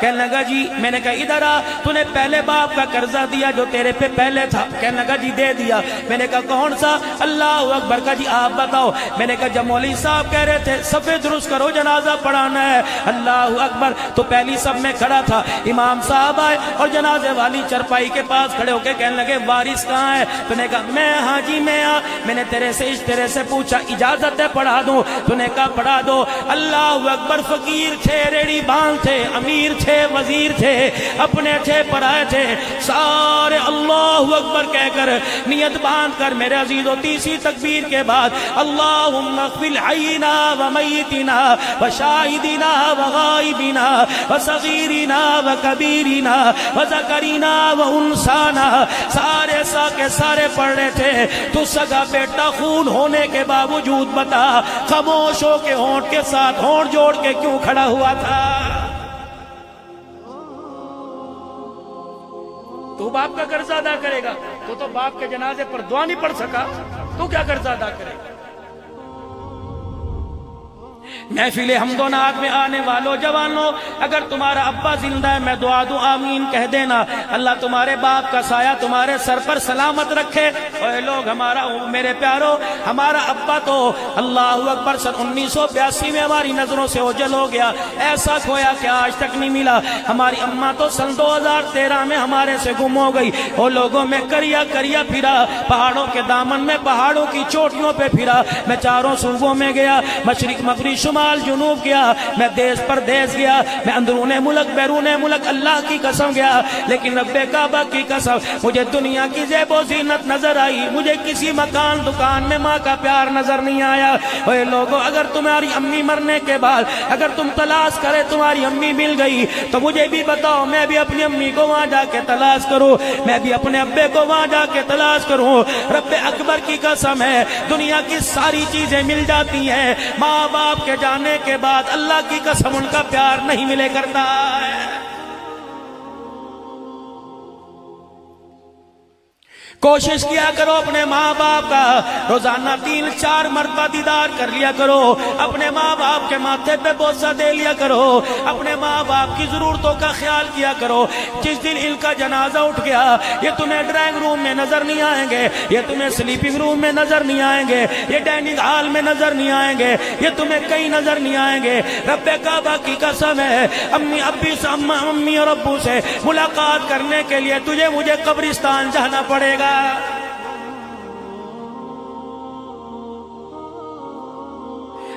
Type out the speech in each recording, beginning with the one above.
کہنے لگا جی. میں نے کہا ادھر آ, تو نے پہلے باپ کا قرضہ دیا جو تیرے پہ پہلے تھا؟ کہنے لگا جی دے دیا. میں نے کہا کون سا؟ اللہ اکبر. کا جی آپ بتاؤ. میں نے کہا جب مولوی صاحب کہہ رہے تھے صفے درست کرو جنازہ پڑھانا ہے, اللہ اکبر, تو پہلی صف میں کھڑا تھا. امام صاحب آئے اور جنازے والی چرپائی کے پاس کھڑے ہو کے کہنے لگے وارث کہاں ہے؟ تو نے کہا میں ہاں جی میں آ. میں نے تیرے سے اس طرح سے پوچھا اجازت ہے پڑھا دوں؟ تو نے کہا پڑھا دو. اللہ اکبر. فقیر تھے, ریڑی باندھ تھے, امیر تھے, وزیر تھے, اپنے تھے, پرائے تھے, سارے اللہ اکبر کہہ کر نیت باندھ کر میرے عزیزو تیسری تکبیر کے بعد اللہم اغفر حینا و میتنا و شاہدنا و غائبنا و صغیرنا و کبیرنا و ذکرنا و انسانا, سارے کے سارے پڑھ رہے تھے. تو سگا بیٹا خون ہونے کے باوجود بتا خاموش ہو کے ہونٹ کے ساتھ ہونٹ جوڑ کے کیوں کھڑا ہوا تھا؟ تو باپ کا قرض ادا کرے گا؟ تو باپ کے جنازے پر دعا نہیں پڑھ سکا, تو کیا قرض ادا کرے گا؟ محفل حمد و نعت میں آنے والوں جوانوں, اگر تمہارا ابا زندہ ہے میں دعا دوں آمین کہہ دینا. اللہ تمہارے باپ کا سایہ تمہارے سر پر سلامت رکھے. اے لوگ, ہمارا میرے پیارو, ہمارا ابا تو اللہ اکبر سن 1982 میں ہماری نظروں سے اوجھل ہو گیا, ایسا کھویا کہ آج تک نہیں ملا. ہماری اماں تو سن 2013 میں ہمارے سے گم ہو گئی. وہ لوگوں میں کریا پھرا, پہاڑوں کے دامن میں, پہاڑوں کی چوٹیوں پہ پھرا, میں چاروں صوبوں میں گیا, مشرق مغرب شمال جنوب گیا, میں دیس پر دیس گیا, میں اندرون ملک بیرون ملک, اللہ کی قسم گیا. لیکن رب کعبہ کی قسم مجھے دنیا کی زیب و زینت نظر آئی, مجھے کسی مکان دکان میں ماں کا پیار نظر نہیں آیا. اے لوگوں, اگر تمہاری امی مرنے کے بعد اگر تم تلاش کرے تمہاری امی مل گئی تو مجھے بھی بتاؤ, میں بھی اپنی امی کو وہاں جا کے تلاش کروں, میں بھی اپنے ابے کو وہاں جا کے تلاش کروں. رب اکبر کی قسم ہے, دنیا کی ساری چیزیں مل جاتی ہیں, ماں باپ کے جانے کے بعد اللہ کی قسم ان کا پیار نہیں ملے کرتا ہے. کوشش کیا کرو اپنے ماں باپ کا روزانہ 3-4 مرتبہ دیدار کر لیا کرو, اپنے ماں باپ کے ماتھے پہ بوسہ دے لیا کرو, اپنے ماں باپ کی ضرورتوں کا خیال کیا کرو. جس دن ان کا جنازہ اٹھ گیا, یہ تمہیں ڈرائنگ روم میں نظر نہیں آئیں گے, یہ تمہیں سلیپنگ روم میں نظر نہیں آئیں گے, یہ ڈائننگ ہال میں نظر نہیں آئیں گے, یہ تمہیں کہیں نظر نہیں آئیں گے. رب کعبہ کی قسم ہے, امی اور ابو سے ملاقات کرنے کے لیے تجھے مجھے قبرستان جانا پڑے گا.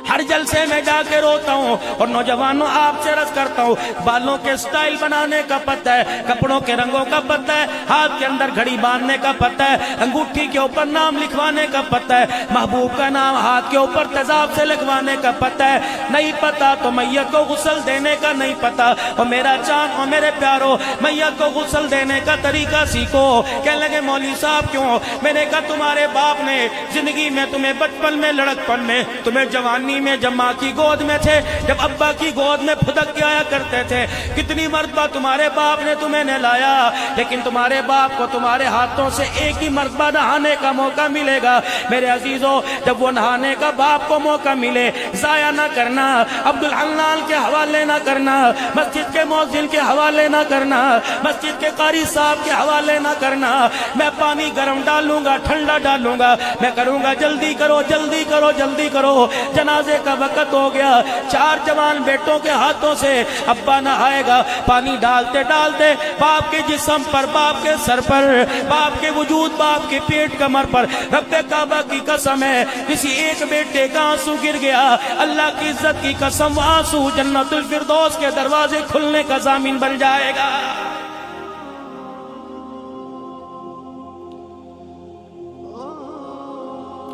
ہر جلسے میں جا کے روتا ہوں. اور نوجوانوں, آپ سے عرض کرتا ہوں, بالوں کے سٹائل بنانے کا پتہ ہے, کپڑوں کے رنگوں کا پتہ ہے, ہاتھ کے اندر گھڑی باندھنے کا پتہ ہے, انگوٹھی کے اوپر نام لکھوانے کا پتہ ہے, محبوب کا نام ہاتھ کے اوپر تیزاب سے لکھوانے کا پتہ ہے. نہیں پتا تو میت کو غسل دینے کا نہیں پتا. اور میرا چاند اور میرے پیارو, میت کو غسل دینے کا طریقہ سیکھو. کہنے لگے مولوی صاحب کیوں؟ میں نے کہا تمہارے باپ نے زندگی میں تمہیں بچپن میں, لڑکپن میں, تمہیں جوانی میں جب ماں کی گود میں تھے, جب ابا کی گود میں پھدک کے آیا کرتے تھے, کتنی مرتبہ تمہارے باپ نے تمہیں نہلایا, لیکن تمہارے باپ کو تمہارے ہاتھوں سے ایک ہی مرتبہ نہانے کا موقع ملے گا. میرے عزیزو, جب وہ نہانے کا باپ کو موقع ملے, ضائع نہ کرنا, عبدالحنان کے حوالے نہ کرنا, مسجد کے مؤذن کے حوالے نہ کرنا, مسجد کے قاری صاحب کے حوالے نہ کرنا. میں پانی گرم ڈالوں گا, ٹھنڈا ڈالوں گا, میں کروں گا جلدی کرو جلدی کرو جلدی کرو, جنازے کا وقت ہو گیا. 4 جوان بیٹوں کے ہاتھوں سے ابا نہ آئے گا. پانی ڈالتے ڈالتے باپ کے جسم پر, باپ کے سر پر, باپ کے وجود, باپ کے پیٹ کمر پر, رب کعبہ کی قسم ہے کسی ایک بیٹے کا آنسو گر گیا, اللہ کی عزت کی قسم آنسو جنت الفردوس کے دروازے کھلنے کا ضامن بن جائے گا.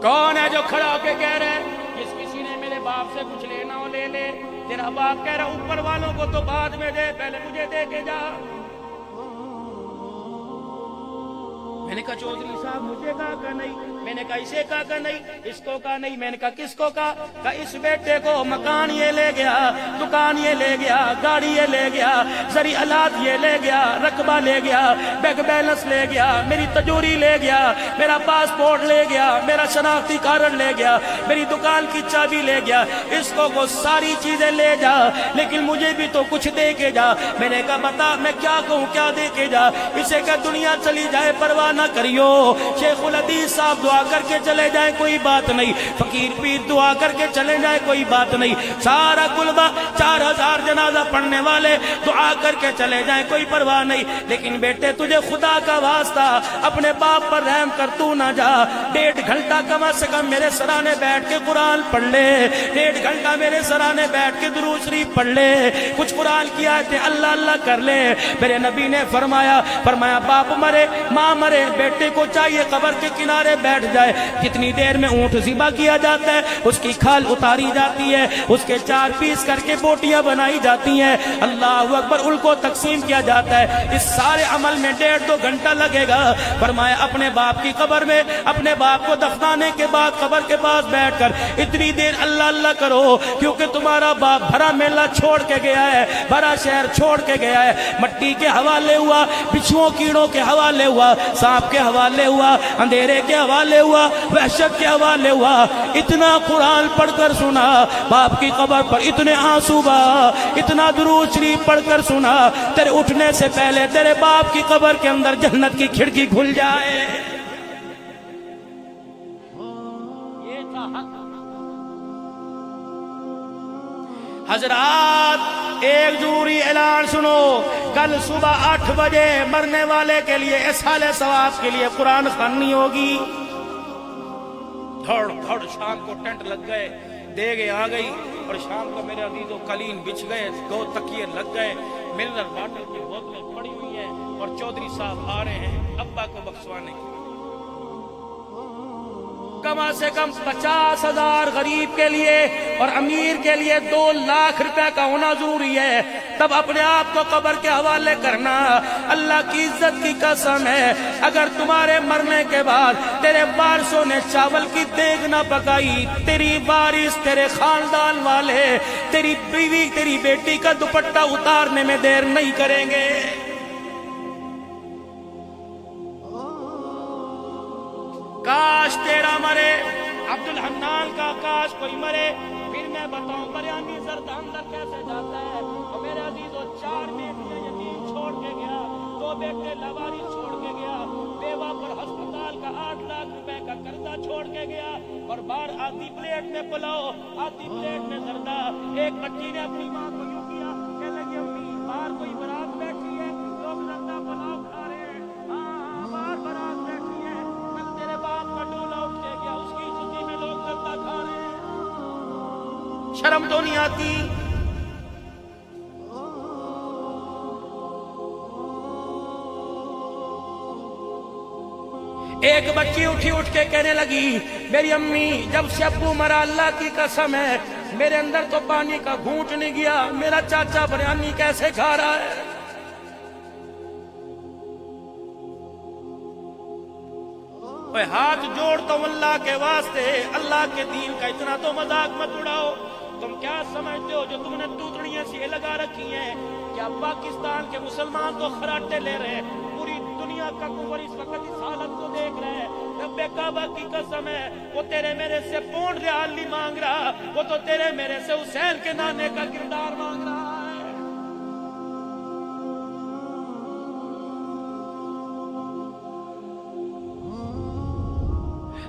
کون ہے جو کھڑا ہو کے کہہ رہے جس کسی نے میرے باپ سے کچھ لینا ہو لے لے, تیرا باپ کہہ رہا اوپر والوں کو تو بعد میں دے, پہلے مجھے دے کے جا. میں نے کہا چودھری صاحب مجھے کہا نہیں، میں نے کہا اسے کہا نہیں، اس کو کہا نہیں، میں نے کہا کس کو کہا اس بیٹے کو مکان یہ لے گیا، دکان یہ لے گیا، گاڑی یہ لے گیا، زرعی آلات یہ لے گیا، رقبہ لے گیا، بینک بیلنس لے گیا، میری تجوری لے گیا، میرا پاسپورٹ لے گیا، میرا شناختی کارڈ لے گیا، میری دکان کی چابی لے گیا، اس کو وہ ساری چیزیں لے جا لیکن مجھے بھی تو کچھ دے کے جا۔ میں نے کہا بتا میں کیا کہوں، کیا دے کے جا؟ اسے کہ دنیا چلی جائے پرواہ نہ کریو، شیخ الحدیث صاحب دعا کر کے چلے جائیں کوئی بات نہیں، فقیر پیر دعا کر کے چلے جائیں کوئی بات نہیں، سارا کلبہ 4000 جنازہ پڑھنے والے دعا کر کے چلے جائیں کوئی پرواہ نہیں، لیکن بیٹے تجھے خدا کا واسطہ اپنے باپ پر رحم کر تو نہ جا، 1.5 گھنٹہ کم از کم میرے سرانے بیٹھ کے قرآن پڑھ لے، 1.5 گھنٹہ میرے سرانے بیٹھ کے درود شریف پڑھ لے، کچھ قرآن کی آیتیں اللہ اللہ کر لے۔ میرے نبی نے فرمایا باپ مرے ماں مرے بیٹے کو چاہیے قبر کے کنارے بیٹھ جائے، کتنی دیر میں اونٹ ذبح کیا جاتا ہے، اس کی کھال اتاری جاتی ہے، اس کے 4 پیس کر کے بوٹیاں بنائی جاتی ہیں، اللہ اکبر، ان کو تقسیم کیا جاتا ہے، اس سارے عمل میں 1.5-2 گھنٹہ لگے گا۔ فرمایا اپنے باپ کی قبر میں اپنے باپ کو دفنانے کے بعد قبر کے پاس بیٹھ کر اتنی دیر اللہ اللہ کرو، کیونکہ تمہارا باپ بھرا میلہ چھوڑ کے گیا ہے، بھرا شہر چھوڑ کے گیا ہے، مٹی کے حوالے ہوا، بچھوؤں کیڑوں کے حوالے ہوا، سانپ کے حوالے ہوا، اندھیرے کے حوالے ہوا، وحشت کے حوالے ہوا، اتنا قرآن پڑھ کر سنا، باپ کی قبر پر اتنے آنسو بہا، اتنا درود شریف پڑھ کر سنا، تیرے اٹھنے سے پہلے تیرے باپ کی قبر کے اندر جنت کی کھڑکی کھل جائے۔ یہ تھا حضرات، ایک ضروری اعلان سنو، کل صبح 8 بجے مرنے والے کے لیے اصحال ثواب کے لیے قرآن خوانی ہوگی۔ دھڑ شام کو ٹینٹ لگ گئے، دیگیں آ گئی، اور شام کو میرے عزیزوں قالین بچھ گئے، 2 تکیے لگ گئے، منرل واٹر کی بوتلیں پڑی ہوئی ہیں، اور چودھری صاحب آ رہے ہیں ابا کو بخشوانے کے لیے۔ کم سے کم 50,000 غریب کے لیے اور امیر کے لیے 2 لاکھ روپے کا ہونا ضروری ہے، تب اپنے آپ کو قبر کے حوالے کرنا۔ اللہ کی عزت کی قسم ہے، اگر تمہارے مرنے کے بعد تیرے وارثوں نے چاول کی دیگ نہ پکائی، تیری وارث تیرے خاندان والے تیری بیوی تیری بیٹی کا دوپٹہ اتارنے میں دیر نہیں کریں گے۔ کاش تیرا مرے، عبدالحنان کا کاش کوئی مرے، پھر میں بتاؤں بریانی زرد اندر کیسے جاتا ہے۔ اور میرے عزیزوں 4 بیٹیاں یتیم چھوڑ کے گیا، 2 بیٹے لاوارث چھوڑ کے گیا، بیوہ پر ہسپتال کا 8 لاکھ روپے کا قرضہ چھوڑ کے گیا، اور بار آدھی پلیٹ میں پلاؤ، آدھی پلیٹ میں زردہ۔ ایک بچی نے اپنی ماں کو یوں کیا، کہنے لگی امی باہر کوئی برات بیٹھی ہے، لوگ زردہ پلاؤ کھا رہے ہیں، ہاں باہر برات بیٹھی ہے، کل تیرے باپ کا ڈولا اٹھ کے گیا، اس کی خوشی میں لوگ زردہ کھا رہے ہیں، شرم تو نہیں آتی؟ ایک بچی اٹھ کے کہنے لگی میری امی جب سے ابو مرا اللہ کی قسم ہے میرے اندر تو پانی کا گھونٹ نہیں گیا، میرا چاچا بریانی کیسے کھا رہا ہے۔ ہاتھ جوڑتا ہوں اللہ کے واسطے، اللہ کے دین کا اتنا تو مذاق مت اڑاؤ۔ تم کیا سمجھتے ہو جو تم نے توتڑیاں سی لگا رکھی ہیں، کیا پاکستان کے مسلمان تو خراٹے لے رہے ہیں؟ پوری دنیا کا کفر اس وقت اس حالت کو دیکھ رہے ہیں۔ رب کعبہ کی قسم ہے، وہ تیرے میرے سے پونڈ ریال نہیں مانگ رہا، وہ تو تیرے میرے سے حسین کے نانے کا کردار مانگ رہا ہے۔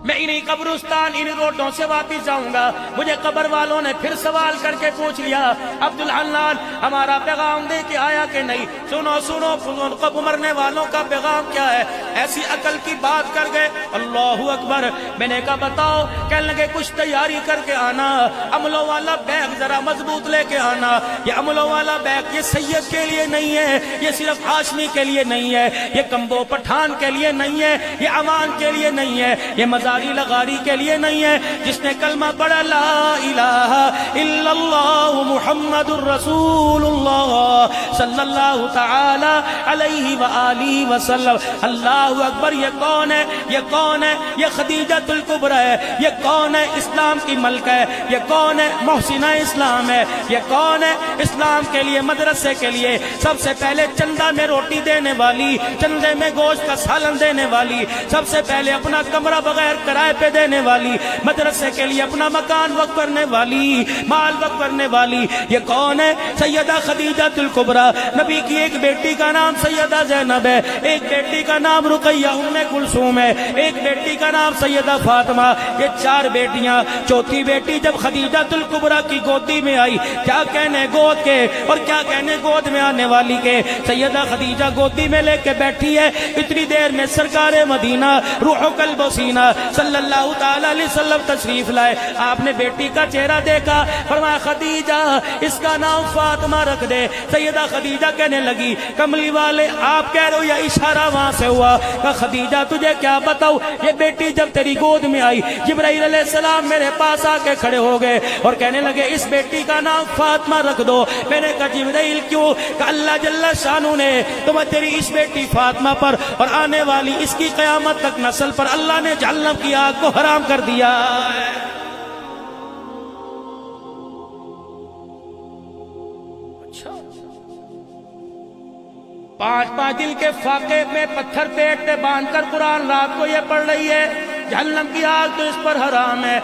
میں انہی قبرستان انہی روڈوں سے واپس جاؤں گا، مجھے قبر والوں نے پھر سوال کر کے پوچھ لیا عبدالحنان ہمارا پیغام دے کے آیا کہ نہیں؟ سنو قبر مرنے والوں کا پیغام کیا ہے؟ ایسی عقل کی بات کر گئے، اللہ اکبر۔ میں نے کہا بتاؤ، کہنے لگے کچھ تیاری کر کے آنا، عملوں والا بیگ ذرا مضبوط لے کے آنا، یہ عملوں والا بیگ یہ سید کے لیے نہیں ہے، یہ صرف ہاشمی کے لیے نہیں ہے، یہ کمبو پٹھان کے لیے نہیں ہے، یہ عوام کے لیے نہیں ہے، یہ مزاری لغاری کے لیے نہیں ہے، جس نے کلمہ پڑھا لا الہ الا اللہ محمد الرسول اللہ صلی اللہ تعالی علیہ وآلہ وسلم، اللہ اللہ اکبر، یہ کون ہے؟ یہ کون ہے؟ یہ خدیجۃ الکبریٰ ہے۔ یہ کون ہے؟ اسلام کی ملکہ ہے۔ یہ کون ہے؟ محسنہ اسلام ہے۔ یہ کون ہے؟ اسلام کے لیے، مدرسے کے لیے سب سے پہلے چندہ میں روٹی دینے والی، چندے میں گوشت کا سالن دینے والی، سب سے پہلے اپنا کمرہ بغیر کرائے پہ دینے والی، مدرسے کے لیے اپنا مکان وقف کرنے والی، مال وقف کرنے والی، یہ کون ہے؟ سیدہ خدیجۃ الکبریٰ۔ نبی کی ایک بیٹی کا نام سیدہ زینب ہے، ایک بیٹی کا نام رقیہ ام کلثوم ہے، ایک بیٹی کا نام سیدہ فاطمہ۔ یہ چار بیٹیاں، چوتھی بیٹی جب خدیجۃ الکبریٰ کی گودی میں آئی، کیا کہنے گود کے اور کیا کہنے گود میں آنے والی کے، سیدہ خدیجہ گودی میں لے کے بیٹھی ہے۔ اتنی دیر میں سرکار مدینہ روح قلب و سینہ صلی اللہ تعالی علیہ وسلم تشریف لائے۔ آپ نے بیٹی کا چہرہ دیکھا، فرمایا خدیجہ اس کا نام فاطمہ رکھ دے۔ سیدہ خدیجہ کہنے لگی کملی والے آپ کہہ رہے ہو یا اشارہ وہاں سے ہوا؟ کہ خدیجہ تجھے کیا بتاؤ، یہ بیٹی جب تیری گود میں آئی جبرائیل علیہ السلام میرے پاس آ کے کھڑے ہو گئے اور کہنے لگے اس بیٹی کا نام فاطمہ رکھ دو۔ میں نے کہا جبرائیل کیوں؟ کہ اللہ جل شانہ نے تمہیں تیری اس بیٹی فاطمہ پر اور آنے والی اس کی قیامت تک نسل پر اللہ نے جہنم کی آگ کو حرام کر دیا ہے۔ پانچ دل کے فاقے میں پتھر پیٹ پہ باندھ کر قرآن رات کو یہ پڑھ رہی ہے، جہنم کی آگ تو اس پر حرام ہے۔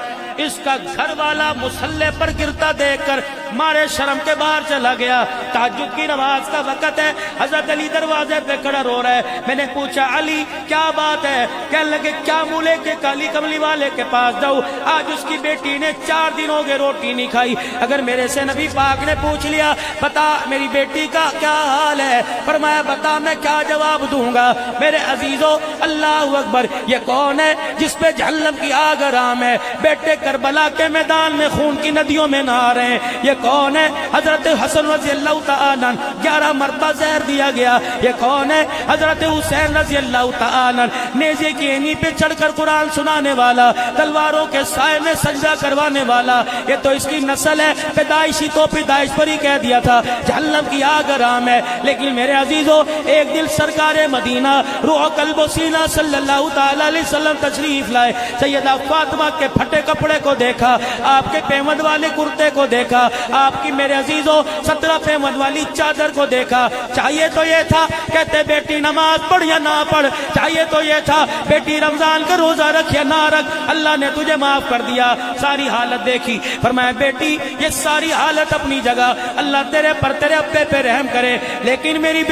اس کا گھر والا مصلی پر گرتا دیکھ کر مارے شرم کے باہر چلا گیا۔ تہجد کی نماز کا وقت ہے، حضرت علی دروازے پہ کھڑا رو رہا ہے۔ میں نے پوچھا علی کیا بات ہے؟ کہنے لگے کیا منہ لے کے کالی کملی والے کے پاس جاؤ، آج اس کی بیٹی نے 4 دن ہو گئے روٹی نہیں کھائی۔ اگر میرے سے نبی پاک نے پوچھ لیا بتا میری بیٹی کا کیا حال ہے، فرمایا بتا میں کیا جواب دوں گا؟ میرے عزیزو اللہ اکبر، یہ کون ہے جس پہ جہنم کی آگ حرام ہے؟ بیٹے کربلا کے میدان میں خون کی ندیوں میں نہا رہے ہیں۔ یہ کون ہے؟ حضرت حسن رضی اللہ تعالیٰ 11 مرتبہ زہر دیا گیا۔ یہ کون ہے؟ حضرت حسین رضی اللہ تعالیٰ نیزے کی اینی پہ چڑھ کر قرآن سنانے والا، تلواروں کے سائے میں سجدہ کروانے والا۔ یہ تو اس کی نسل ہے، پیدائشی تو پیدائش پر ہی کہہ دیا تھا جہنم کی آگ حرام ہے۔ لیکن میرے عزیزو ایک دل سرکار مدینہ روح قلب و سینہ صلی اللہ تعالی علیہ وسلم تشریف لائے، سیدہ فاطمہ کے پھٹے کپڑے کو دیکھا، آپ کے پیمد والے کرتے کو دیکھا، آپ کی میرے عزیزو 17 پیمد والی چادر کو دیکھا۔ چاہیے تو یہ تھا کہتے بیٹی نماز پڑھ یا نہ پڑھ، چاہیے تو یہ تھا بیٹی رمضان کا روزہ رکھ یا نہ رکھ، اللہ نے تجھے معاف کر دیا۔ ساری حالت دیکھی، فرمایا بیٹی یہ ساری حالت اپنی جگہ، اللہ تیرے پر تیرے ابے پہ رحم کرے، لیکن میری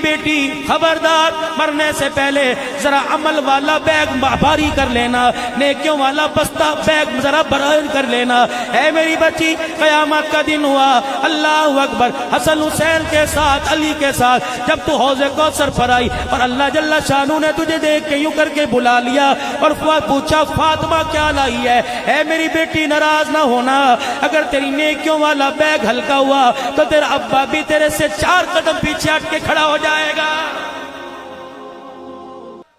بیٹی خبردار، مرنے سے پہلے ذرا عمل والا بیگ بھاری کر لینا، نیکیوں والا بستہ بیگ ذرا بھاری کر لینا۔ اے میری بچی قیامت کا دن ہوا، اللہ اکبر، حسن حسین کے ساتھ علی کے ساتھ جب تو حوض کوثر پر آئی اور اللہ جل شانہ نے تجھے دیکھ کے یوں کر کے بلا لیا اور پوچھا فاطمہ کیا لائی ہے؟ اے میری بیٹی ناراض نہ ہونا، اگر تیری نیکیوں والا بیگ ہلکا ہوا تو تیرا ابا بھی تیرے سے 4 قدم پیچھے ہٹ کے کھڑا ہو جائے گا۔